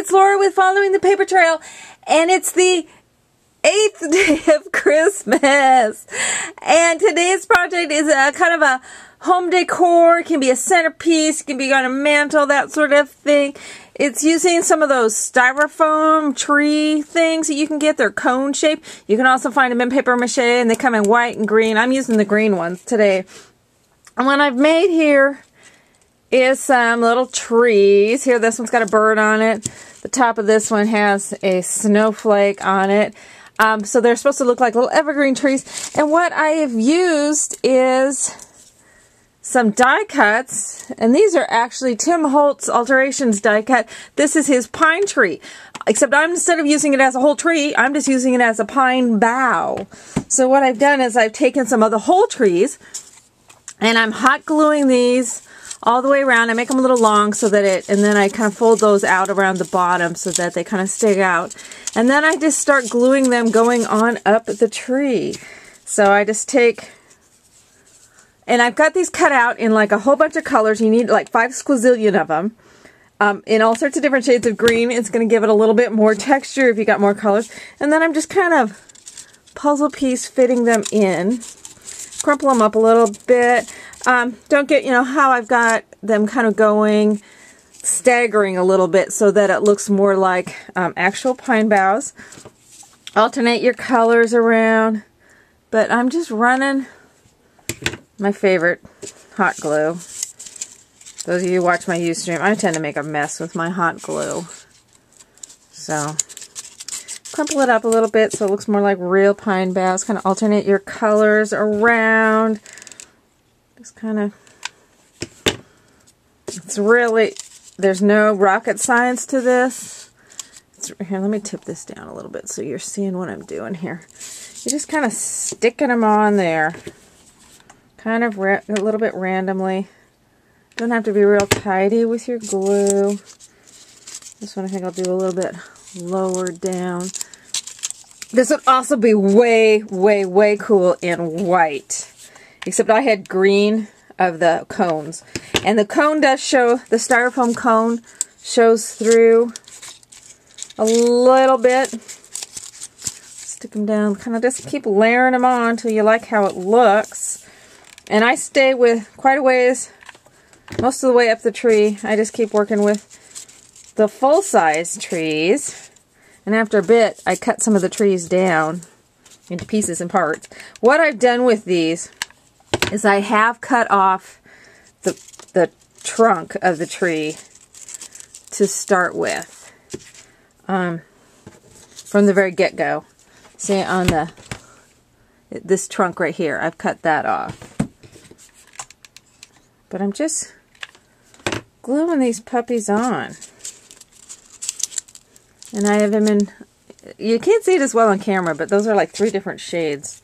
it's Laura with Following the Paper Trail, and it's the 8th day of Christmas. And today's project is a kind of a home decor. It can be a centerpiece, it can be on a mantle, that sort of thing. It's using some of those styrofoam tree things that you can get. They're cone shaped. You can also find them in paper mache, and they come in white and green. I'm using the green ones today. And what I've made here is some little trees. Here, this one's got a bird on it. The top of this one has a snowflake on it. So they're supposed to look like little evergreen trees. And what I have used is some die cuts, and these are actually Tim Holtz Alterations die cut. This is his pine tree, except instead of using it as a whole tree, I'm just using it as a pine bough. So what I've done is I've taken some of the whole trees, and I'm hot gluing these all the way around. I make them a little long so that and then I kind of fold those out around the bottom so that they kind of stick out. And then I just start gluing them going on up the tree. So I just take, and I've got these cut out in like a whole bunch of colors. You need like 5 squazillion of them. In all sorts of different shades of green. It's going to give it a little bit more texture if you got more colors. And then I'm just kind of puzzle piece fitting them in. Crumple them up a little bit. Don't get, how I've got them kind of going, staggering a little bit so that it looks more like actual pine boughs. Alternate your colors around. But I'm just running my favorite, hot glue. Those of you who watch my Ustream, I tend to make a mess with my hot glue. So, crumple it up a little bit so it looks more like real pine boughs. Kind of alternate your colors around. Just kind of, it's really, there's no rocket science to this. Here, let me tip this down a little bit so you're seeing what I'm doing here. You're just kind of sticking them on there. Kind of a little bit randomly. Don't have to be real tidy with your glue. This one I think I'll do a little bit lower down. This would also be way, way, way cool in white. Except I had green of the cones. And the cone does show, the styrofoam cone shows through a little bit. Stick them down, kind of just keep layering them on until you like how it looks. And I stay with quite a ways, most of the way up the tree. I just keep working with the full-size trees. And after a bit, I cut some of the trees down into pieces and parts. What I've done with these is I have cut off the trunk of the tree to start with. From the very get-go. See, on this trunk right here, I've cut that off. But I'm just gluing these puppies on. And I have them in, you can't see it as well on camera, but those are like 3 different shades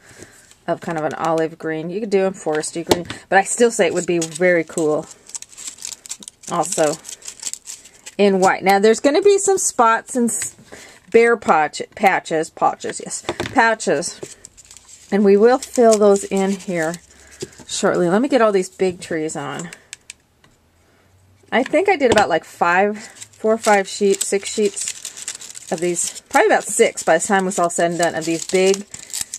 of kind of an olive green. You could do a foresty green, but I still say it would be very cool also in white. Now there's going to be some spots and bare patches, and we will fill those in here shortly. Let me get all these big trees on. I think I did about like 4 or 5 sheets, 6 sheets of these, probably about 6 by the time it was all said and done, of these big,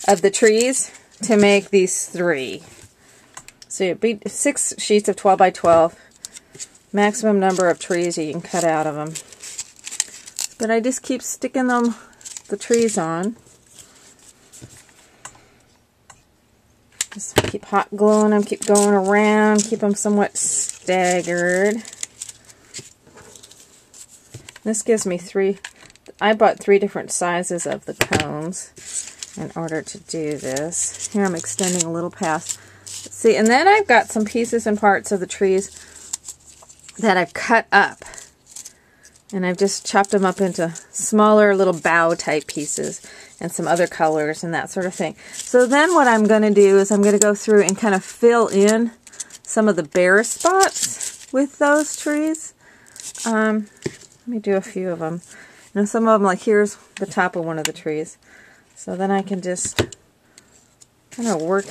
of the trees to make these 3. So it'd be 6 sheets of 12 by 12, maximum number of trees you can cut out of them. But I just keep sticking the trees on. Just keep hot gluing them, keep going around, keep them somewhat staggered. This gives me 3, I bought 3 different sizes of the cones in order to do this. Here I'm extending a little past. See, and then I've got some pieces and parts of the trees that I've cut up. And I've just chopped them up into smaller little bough type pieces and some other colors and that sort of thing. So then what I'm going to do is I'm going to go through and kind of fill in some of the bare spots with those trees. Let me do a few of them. And some of them, like here's the top of one of the trees. So then I can just kind of work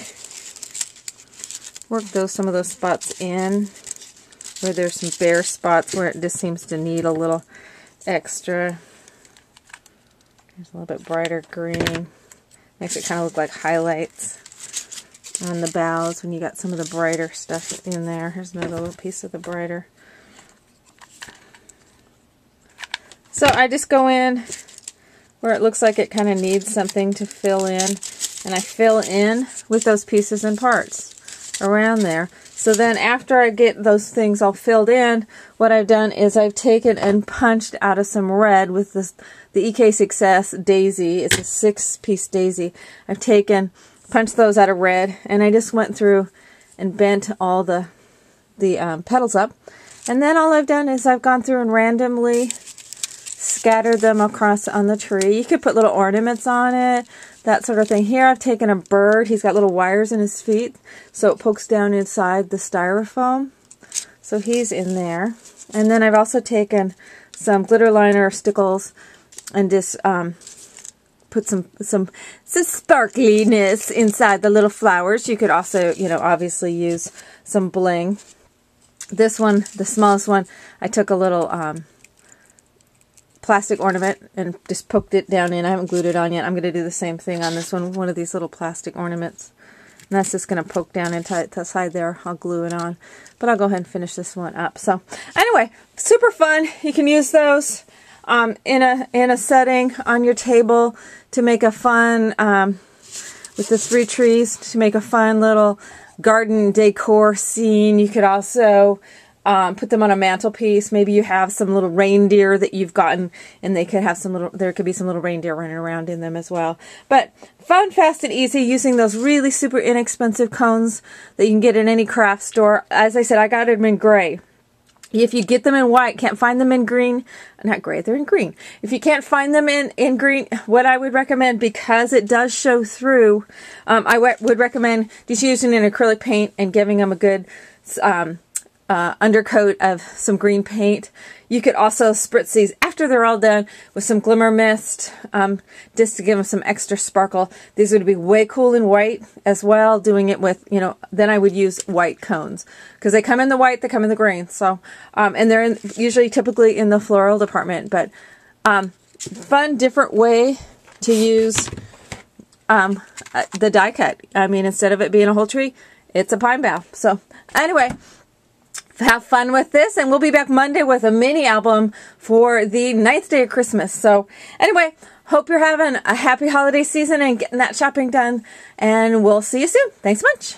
some of those spots in where there's some bare spots where it just seems to need a little extra. Here's a little bit brighter green. Makes it kind of look like highlights on the boughs when you got some of the brighter stuff in there. Here's another little piece of the brighter. So I just go in where it looks like it kind of needs something to fill in, and I fill in with those pieces and parts around there. So then after I get those things all filled in, what I've done is I've taken and punched out of some red with this, the EK Success daisy. It's a 6-piece daisy. I've punched those out of red, and I just went through and bent all the petals up. And then all I've done is I've gone through and randomly scattered them across on the tree. You could put little ornaments on it, that sort of thing. Here I've taken a bird. He's got little wires in his feet, so it pokes down inside the styrofoam. So he's in there. And then I've also taken some glitter liner stickles and just put some sparkliness inside the little flowers. You could also, you know, obviously use some bling. This one, the smallest one, I took a little plastic ornament and just poked it down in. I haven't glued it on yet. I'm going to do the same thing on this one of these little plastic ornaments. And that's just going to poke down inside the side there. I'll glue it on. But I'll go ahead and finish this one up. So anyway, super fun. You can use those in a setting on your table to make a fun, with the 3 trees, to make a fun little garden decor scene. You could also put them on a mantelpiece. Maybe you have some little reindeer that you've gotten, and they could have there could be some little reindeer running around in them as well. But fun, fast, and easy using those really super inexpensive cones that you can get in any craft store. As I said, I got them in gray. If you get them in white, can't find them in green, not gray, they're in green. If you can't find them in green, what I would recommend, because it does show through, I would recommend just using an acrylic paint and giving them a good undercoat of some green paint. You could also spritz these after they're all done with some glimmer mist, just to give them some extra sparkle. These would be way cool in white as well, doing it with, you know, then I would use white cones, because they come in the white, they come in the green. So, and they're usually typically in the floral department, but fun, different way to use the die cut. I mean, instead of it being a whole tree, it's a pine bough. So anyway, have fun with this, and we'll be back Monday with a mini album for the 9th day of Christmas. So anyway, hope you're having a happy holiday season and getting that shopping done, and we'll see you soon. Thanks much.